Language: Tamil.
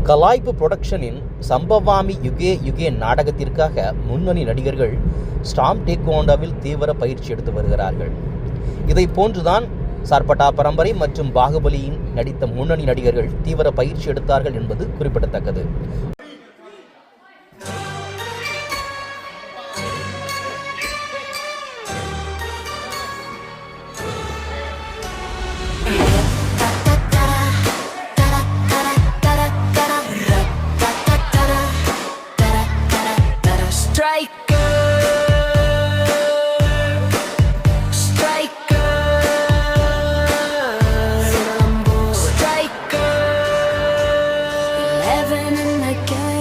கலாய்ப்பு புரொடக்ஷனின் சம்பவாமி யுகே யுகே நாடகத்திற்காக முன்னணி நடிகர்கள் ஸ்டாம் டேக்வாண்டோவில் தீவிர பயிற்சி எடுத்து வருகிறார்கள். இதை போன்றுதான் சர்பட்டா பரம்பரை மற்றும் பாகுபலியின் நடித்த முன்னணி நடிகர்கள் தீவிர பயிற்சி எடுத்தார்கள் என்பது குறிப்பிடத்தக்கது. Living in the game.